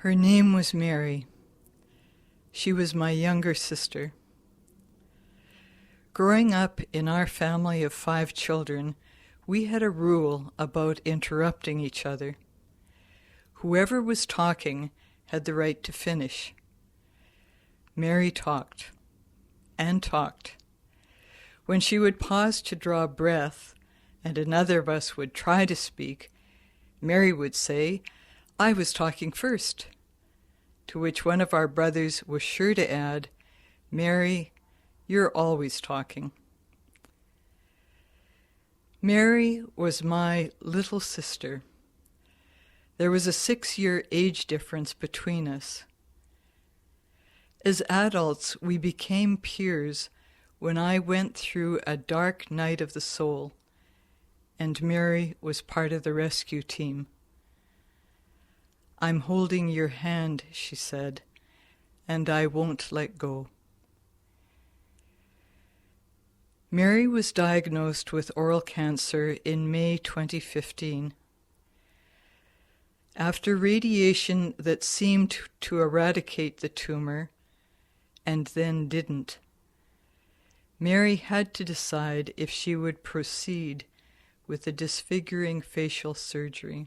Her name was Mary. She was my younger sister. Growing up in our family of 5 children, we had a rule about interrupting each other. Whoever was talking had the right to finish. Mary talked and talked. When she would pause to draw breath, and another of us would try to speak, Mary would say, "I was talking first," to which one of our brothers was sure to add, "Mary, you're always talking." Mary was my little sister. There was a 6-year age difference between us. As adults, we became peers when I went through a dark night of the soul, and Mary was part of the rescue team. "I'm holding your hand," she said, "and I won't let go." Mary was diagnosed with oral cancer in May 2015. After radiation that seemed to eradicate the tumor, and then didn't, Mary had to decide if she would proceed with the disfiguring facial surgery.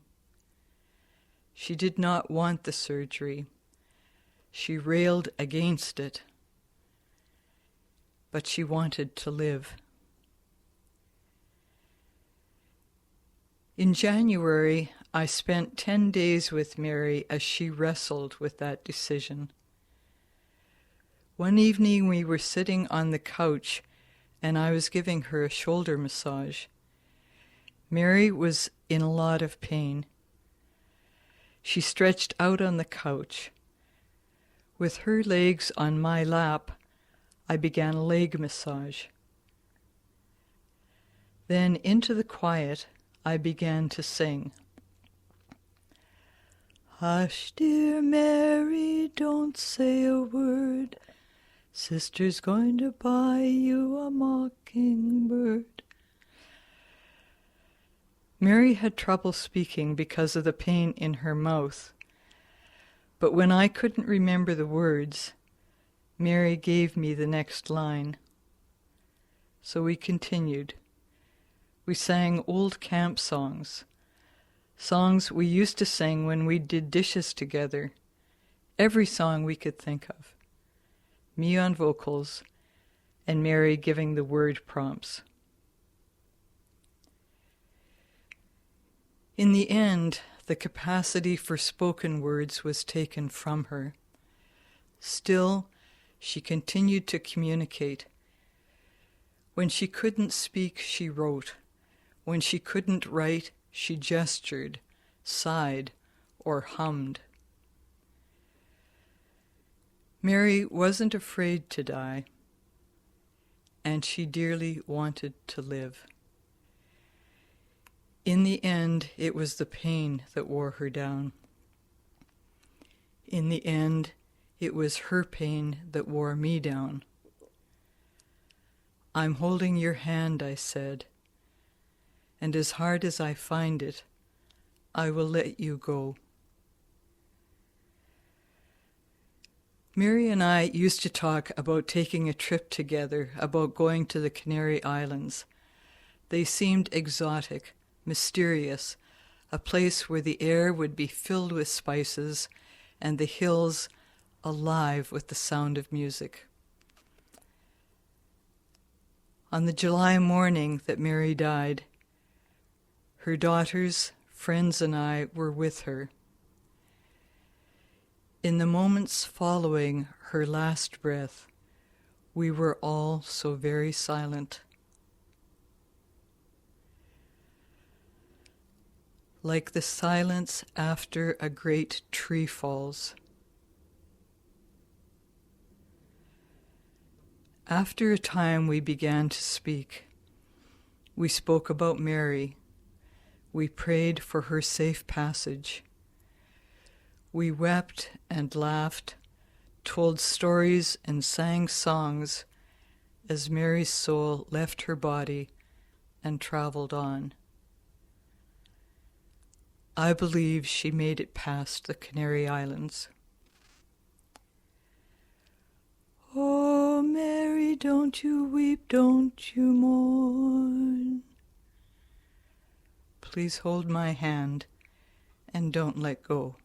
She did not want the surgery. She railed against it, but she wanted to live. In January, I spent 10 days with Mary as she wrestled with that decision. One evening we were sitting on the couch and I was giving her a shoulder massage. Mary was in a lot of pain. She stretched out on the couch. With her legs on my lap, I began a leg massage. Then into the quiet, I began to sing. "Hush, dear Mary, don't say a word. Sister's going to buy you a mockingbird." Mary had trouble speaking because of the pain in her mouth, but when I couldn't remember the words, Mary gave me the next line. So we continued. We sang old camp songs, songs we used to sing when we did dishes together, every song we could think of, me on vocals and Mary giving the word prompts. In the end, the capacity for spoken words was taken from her. Still, she continued to communicate. When she couldn't speak, she wrote. When she couldn't write, she gestured, sighed, or hummed. Mary wasn't afraid to die, and she dearly wanted to live. In the end, it was the pain that wore her down. In the end, it was her pain that wore me down. "I'm holding your hand," I said, "and as hard as I find it, I will let you go." Mary and I used to talk about taking a trip together, about going to the Canary Islands. They seemed exotic, mysterious, a place where the air would be filled with spices and the hills alive with the sound of music. On the July morning that Mary died, her daughters, friends, and I were with her. In the moments following her last breath, we were all so very silent. Like the silence after a great tree falls. After a time we began to speak. We spoke about Mary. We prayed for her safe passage. We wept and laughed, told stories and sang songs as Mary's soul left her body and traveled on. I believe she made it past the Canary Islands. Oh, Mary, don't you weep, don't you mourn. Please hold my hand and don't let go.